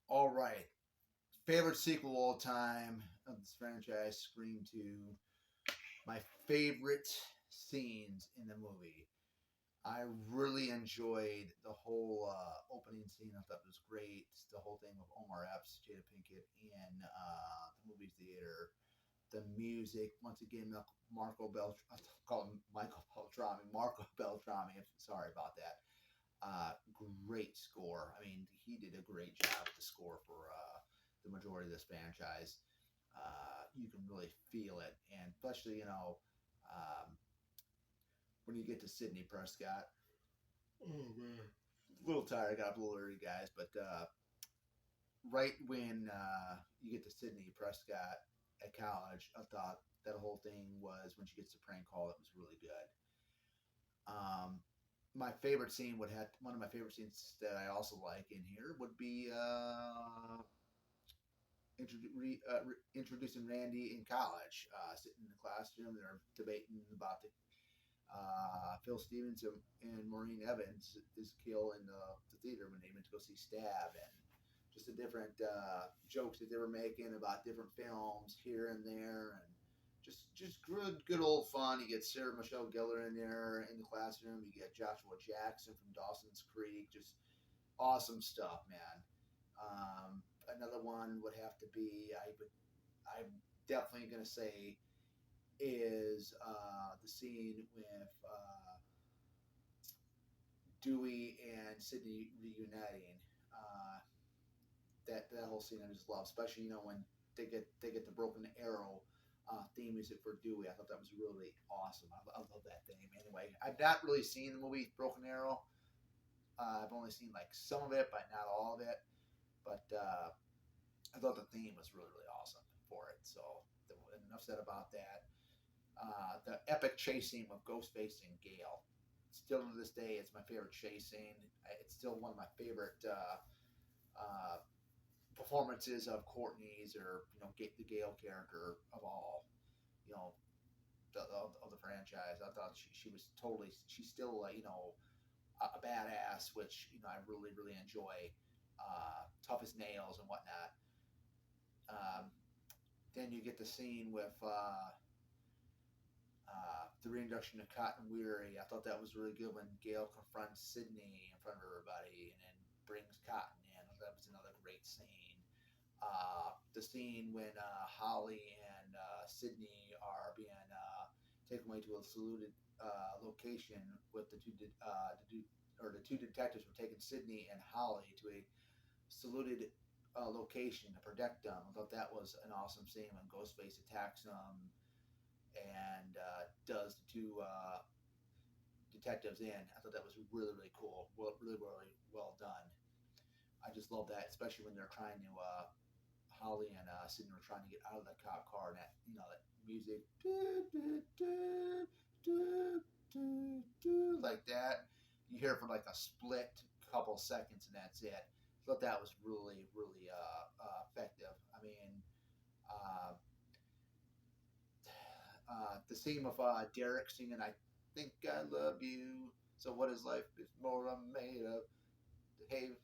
All right. Favorite sequel of all time of this franchise, Scream 2. My favorite scenes in the movie. I really enjoyed the whole opening scene. I thought it was great. The whole thing with Omar Epps, Jada Pinkett in the movie theater. The music, once again, Marco Bel, I call him Michael Beltrami, Marco Beltrami. Sorry about that. Great score. I mean, he did a great job with the score for the majority of this franchise. You can really feel it, and especially um, when you get to Sidney Prescott. Oh man, a little tired. I got up a little early, guys, but right when you get to Sidney Prescott at college, I thought that whole thing was when she gets the prank call. It was really good. My favorite scene would have one of my favorite scenes that I also like in here would be introducing Randy in college, sitting in the classroom. They're debating about the Phil Stevens and Maureen Evans is kill in the theater when they went to go see Stab, and just the different jokes that they were making about different films here and there, and just good old fun. You get Sarah Michelle Gellar in there in the classroom. You get Joshua Jackson from Dawson's Creek. Just awesome stuff, man. Another one would have to be I'm definitely gonna say is the scene with Dewey and Sydney reuniting. Uh, that whole scene I just love, especially when they get the Broken Arrow theme music for Dewey. I thought that was really awesome. I love that theme. Anyway, I've not really seen the movie Broken Arrow. I've only seen like some of it, but not all of it. But I thought the theme was really awesome for it. So enough said about that. The epic chase scene with Ghostface and Gale. Still to this day, it's my favorite chase scene. It's still one of my favorite performances of Courtney's or the Gale character of all. You know, of the franchise. I thought she was totally. She's still a badass, which I really enjoy. Tough as nails and whatnot. Um, then you get the scene with the reintroduction of Cotton Weary. I thought that was really good when Gail confronts Sydney in front of everybody and then brings Cotton in. That was another great scene. The scene when Holly and Sydney are being taken away to a saluted location with the two detectives were taking Sydney and Holly to a saluted location to protect them. I thought that was an awesome scene when Ghostface attacks them and does the two detectives in. I thought that was really cool. Really well done. I just love that, especially when they're trying to Holly and Sydney were trying to get out of the cop car, and that music like that. You hear it for like a split couple seconds, and that's it. I thought that was really effective. I mean, uh, the scene of Derek singing "I Think I Love You." So what is life is more I'm made of. Hey,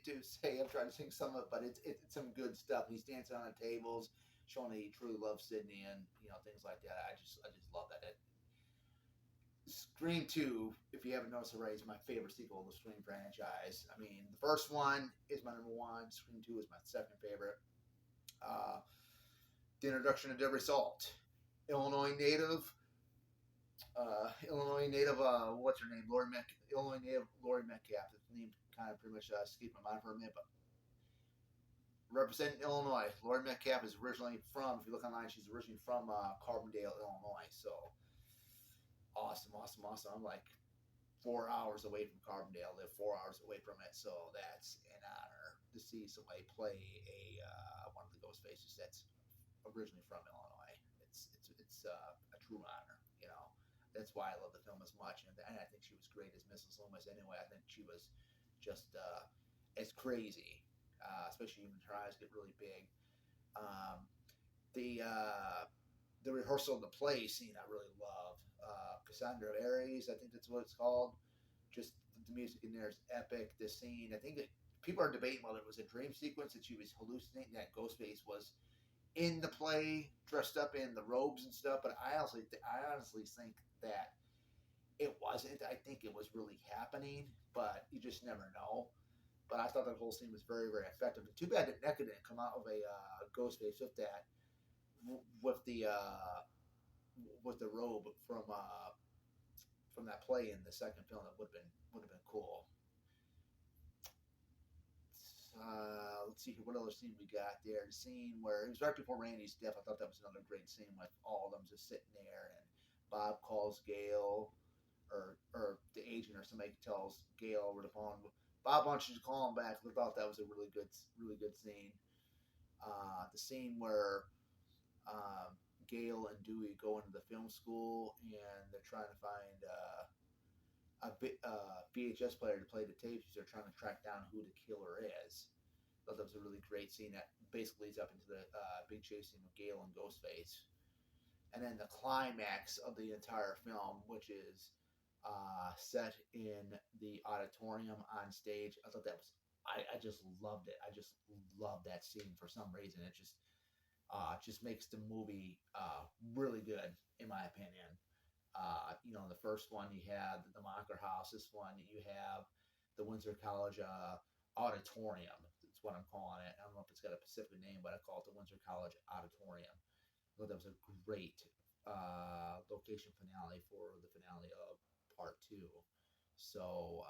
to say I'm trying to sing some of it, but it's some good stuff. He's dancing on the tables, showing that he truly loves Sydney and things like that. I just love that. Scream 2, if you haven't noticed already, is my favorite sequel of the Scream franchise. I mean, the first one is my number one. Scream 2 is my second favorite. Uh, the introduction of Deborah Salt, Illinois native. What's her name? Illinois native Laurie Metcalf. The name kind of pretty much escaped my mind for a minute, but representing Illinois. Laurie Metcalf is originally from, if you look online, she's originally from Carbondale, Illinois. So awesome. I'm like 4 hours away from Carbondale, live 4 hours away from it. So that's an honor to see somebody play one of the ghost faces that's originally from Illinois. It's a true honor. That's why I love the film as much, and I think she was great as Mrs. Loomis. Anyway, I think she was just as crazy, especially when her eyes get really big. Um, the rehearsal of the play scene I really love. Cassandra Aries, I think that's what it's called. Just the music in there is epic. The scene, I think people are debating whether it was a dream sequence that she was hallucinating that Ghostface was in the play, dressed up in the robes and stuff. But I honestly think that it wasn't. I think it was really happening, but you just never know. But I thought that whole scene was very, very effective. And too bad that NECA didn't come out of a Ghostface with the with the robe from that play in the second film. That would have been cool. Let's see here. What other scene we got there? The scene where it was right before Randy's death. I thought that was another great scene with all of them just sitting there, and Bob calls Gale, or the agent or somebody tells Gale over the phone, Bob wants you to call him back. I thought that was a really good scene. The scene where Gale and Dewey go into the film school and they're trying to find VHS player to play the tapes. They're trying to track down who the killer is. I thought that was a really great scene that basically leads up into the big chase scene with Gale and Ghostface. And then the climax of the entire film, which is set in the auditorium on stage. I thought that was, I just loved it. I just loved that scene for some reason. It just makes the movie really good, in my opinion. The first one you had the Mocker House. This one you have the Windsor College Auditorium. That's what I'm calling it. I don't know if it's got a specific name, but I call it the Windsor College Auditorium. I thought that was a great location finale for the finale of part two. So,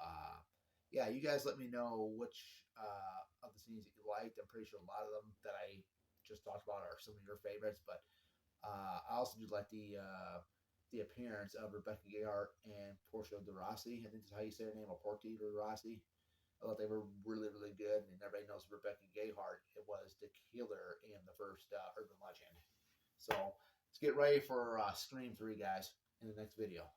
yeah, you guys let me know which of the scenes that you liked. I'm pretty sure a lot of them that I just talked about are some of your favorites, but I also do like the appearance of Rebecca Gayheart and Portia de Rossi. I think that's how you say her name, or Portia de Rossi. I thought they were really, really good, and everybody knows Rebecca Gayheart. It was the killer in the first Urban Legend. So let's get ready for Scream 3, guys, in the next video.